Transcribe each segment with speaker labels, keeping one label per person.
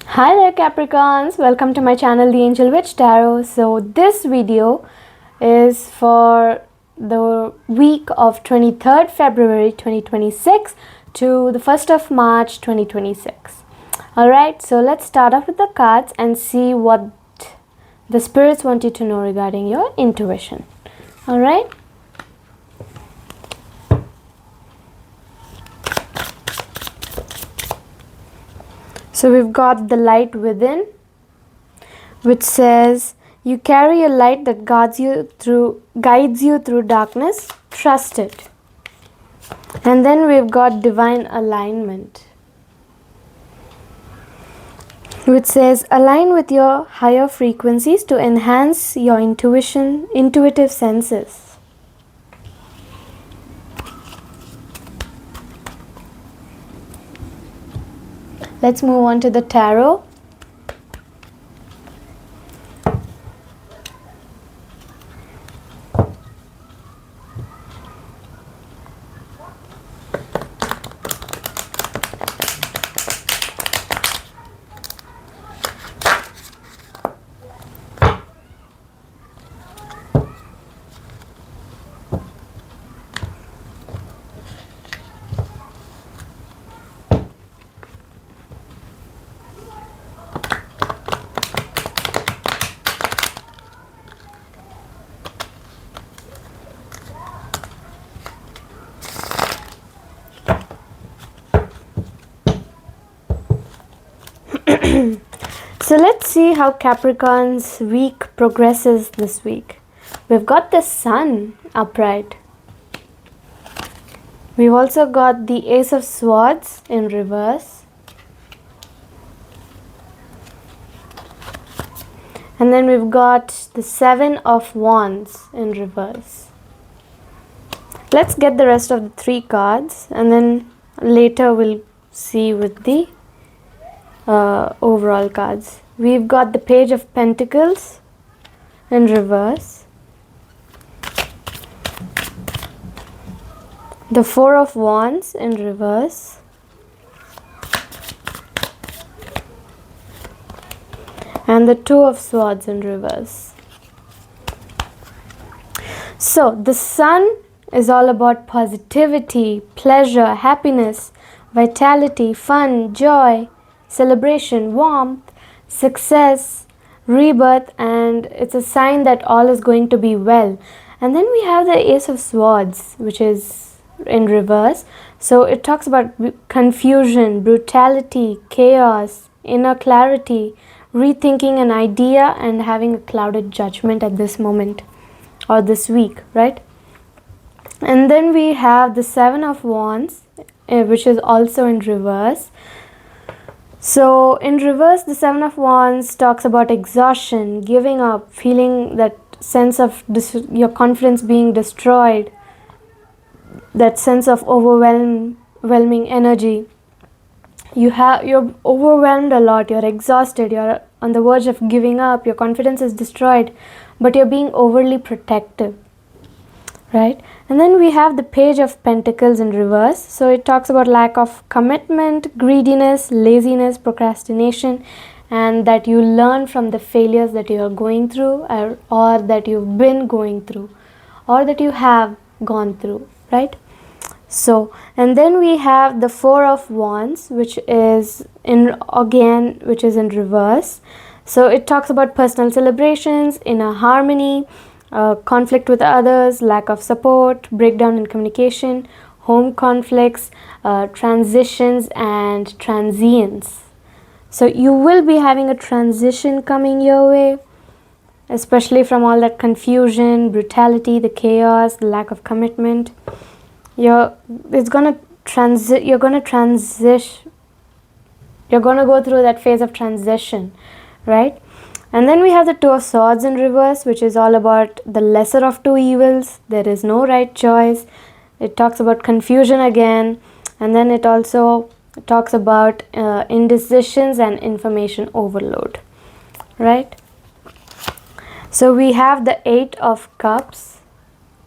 Speaker 1: Hi there Capricorns, welcome to my channel The Angel Witch Tarot. So this video is for the week of 23rd February 2026 to the 1st of March 2026. Alright, so let's start off with the cards and see what the spirits want you to know regarding your intuition. Alright. So we've got the light within, which says you carry a light that guides you through darkness. Trust it. And then we've got divine alignment, which says align with your higher frequencies to enhance your intuitive senses. Let's move on to the tarot. So let's see how Capricorn's week progresses this week. We've got the Sun upright. We've also got the Ace of Swords in reverse. And then we've got the Seven of Wands in reverse. Let's get the rest of the three cards and then later we'll see with the overall cards. We've got the Page of Pentacles in reverse, the Four of Wands in reverse, and the Two of Swords in reverse. So the Sun is all about positivity, pleasure, happiness, vitality, fun, joy, celebration, warmth, success, rebirth, and it's a sign that all is going to be well. And then we have the Ace of Swords, which is in reverse. So it talks about confusion, brutality, chaos, inner clarity, rethinking an idea and having a clouded judgment at this moment or this week, right? And then we have the Seven of Wands, which is also in reverse. So in reverse, the Seven of Wands talks about exhaustion, giving up, feeling that sense of your confidence being destroyed, that sense of overwhelming energy. You're overwhelmed a lot, you're exhausted, you're on the verge of giving up, your confidence is destroyed, but you're being overly protective, right? And then we have the Page of Pentacles in reverse. So it talks about lack of commitment, greediness, laziness, procrastination, and that you learn from the failures that you are going through or that you've been going through or that you have gone through, right? So, and then we have the Four of Wands, which is in reverse. So it talks about personal celebrations, inner harmony, conflict with others, lack of support, breakdown in communication, home conflicts, transitions and transience. So you will be having a transition coming your way, especially from all that confusion, brutality, the chaos, the lack of commitment. You're going to go through that phase of transition, right? And then we have the Two of Swords in reverse, which is all about the lesser of two evils. There is no right choice. It talks about confusion again. And then it also talks about indecisions and information overload, right? So we have the Eight of Cups,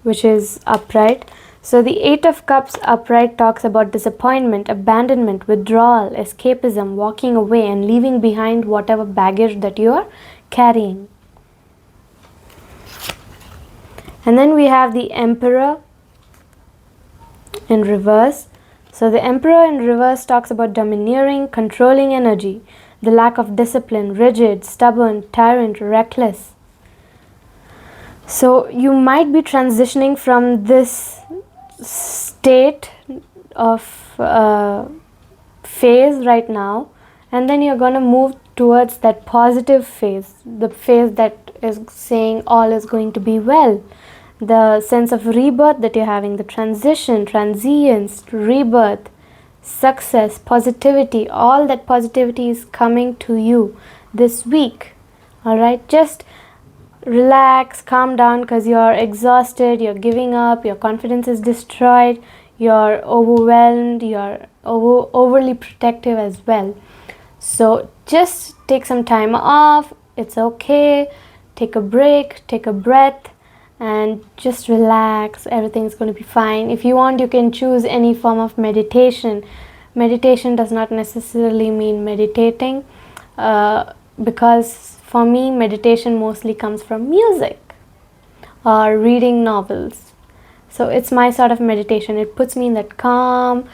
Speaker 1: which is upright. So the Eight of Cups upright talks about disappointment, abandonment, withdrawal, escapism, walking away and leaving behind whatever baggage that you are carrying. And then we have the Emperor in reverse. So the Emperor in reverse talks about domineering, controlling energy, the lack of discipline, rigid, stubborn, tyrant, reckless. So you might be transitioning from this state of phase right now, and then you're going to move towards that positive phase, the phase that is saying all is going to be well, the sense of rebirth that you're having, the transition, transience, rebirth, success, positivity. All that positivity is coming to you this week. All right, just relax, calm down, because you're exhausted, you're giving up, your confidence is destroyed, you're overwhelmed, you're overly protective as well. So just take some time off. It's okay. Take a break, take a breath, and just relax. Everything's going to be fine. If you want, you can choose any form of meditation. Meditation does not necessarily mean meditating, because for me, meditation mostly comes from music or reading novels. So it's my sort of meditation. It puts me in that calm,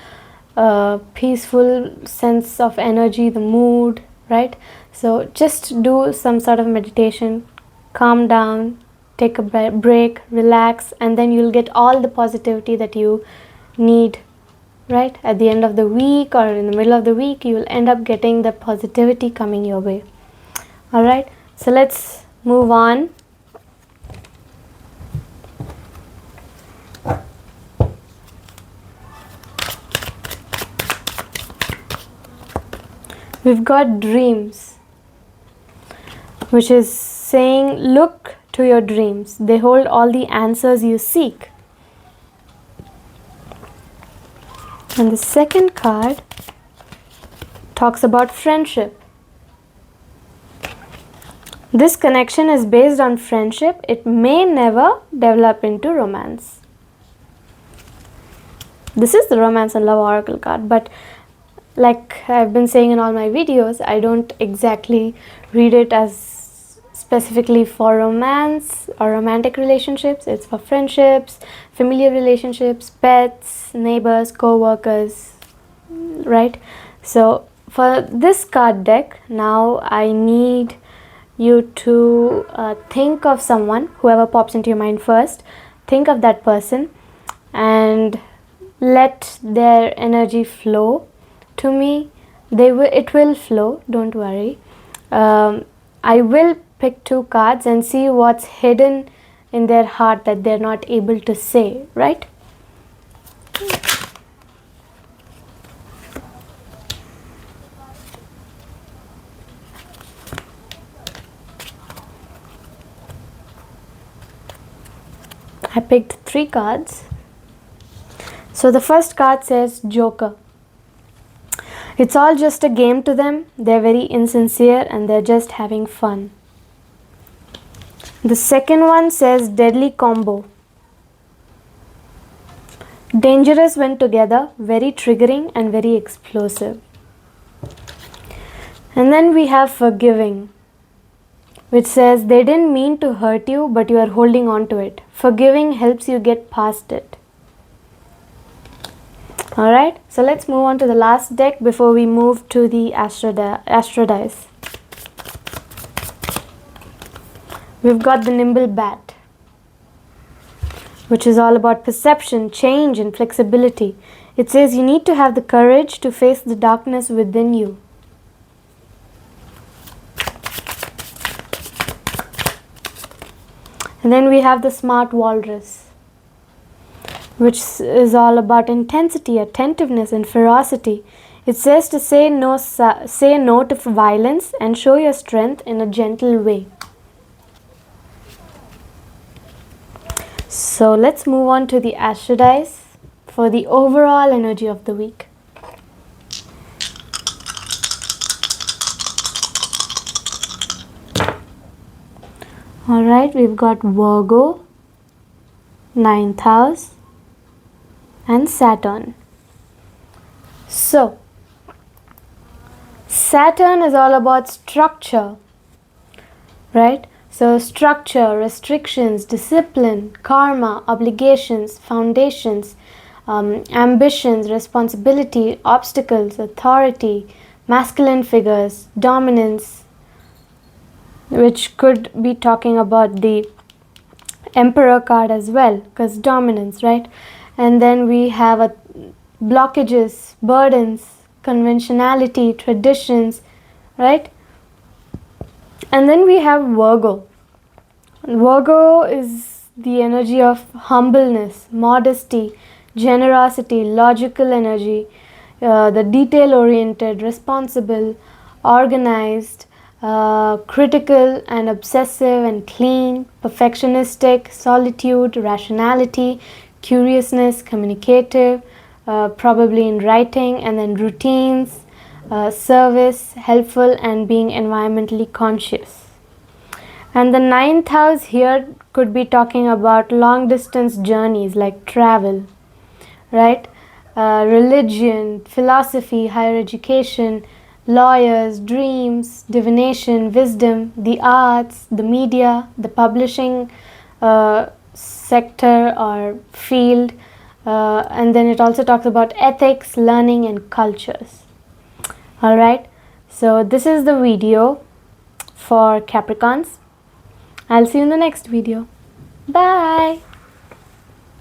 Speaker 1: peaceful sense of energy, the mood, right? So just do some sort of meditation, calm down, take a break, relax, and then you'll get all the positivity that you need, right? At the end of the week or in the middle of the week, you will end up getting the positivity coming your way. All right, so let's move on. We've got dreams, which is saying look to your dreams. They hold all the answers you seek. And the second card talks about friendship. This connection is based on friendship. It may never develop into romance. This is the Romance and Love Oracle card, but like I've been saying in all my videos, I don't exactly read it as specifically for romance or romantic relationships. It's for friendships, familiar relationships, pets, neighbors, co-workers, right? So for this card deck, now I need you to think of someone, whoever pops into your mind first. Think of that person and let their energy flow to me. It will flow, don't worry. I will pick 2 cards and see what's hidden in their heart that they're not able to say, right? I picked 3 cards. So the first card says Joker. It's all just a game to them. They're very insincere and they're just having fun. The second one says Deadly Combo. Dangerous when together, very triggering and very explosive. And then we have Forgiving, which says they didn't mean to hurt you, but you are holding on to it. Forgiving helps you get past it. Alright, so let's move on to the last deck before we move to the Astro Dice. We've got the Nimble Bat, which is all about perception, change and flexibility. It says you need to have the courage to face the darkness within you. And then we have the Smart Walrus, which is all about intensity, attentiveness and ferocity. It says to say no to violence and show your strength in a gentle way. So let's move on to the Astro Dice for the overall energy of the week. Alright, we've got Virgo, 9th house, and Saturn. So, Saturn is all about structure, right? So, structure, restrictions, discipline, karma, obligations, foundations, ambitions, responsibility, obstacles, authority, masculine figures, dominance, which could be talking about the Emperor card as well, because dominance, right? And then we have blockages, burdens, conventionality, traditions, right? And then we have Virgo. Virgo is the energy of humbleness, modesty, generosity, logical energy, the detail oriented, responsible, organized, critical and obsessive and clean, perfectionistic, solitude, rationality, curiousness, communicative, probably in writing, and then routines, service, helpful, and being environmentally conscious. And the ninth house here could be talking about long distance journeys like travel, right? Religion, philosophy, higher education, lawyers, dreams, divination, wisdom, the arts, the media, the publishing sector or field. And then it also talks about ethics, learning, and cultures. Alright, so this is the video for Capricorns. I'll see you in the next video. Bye.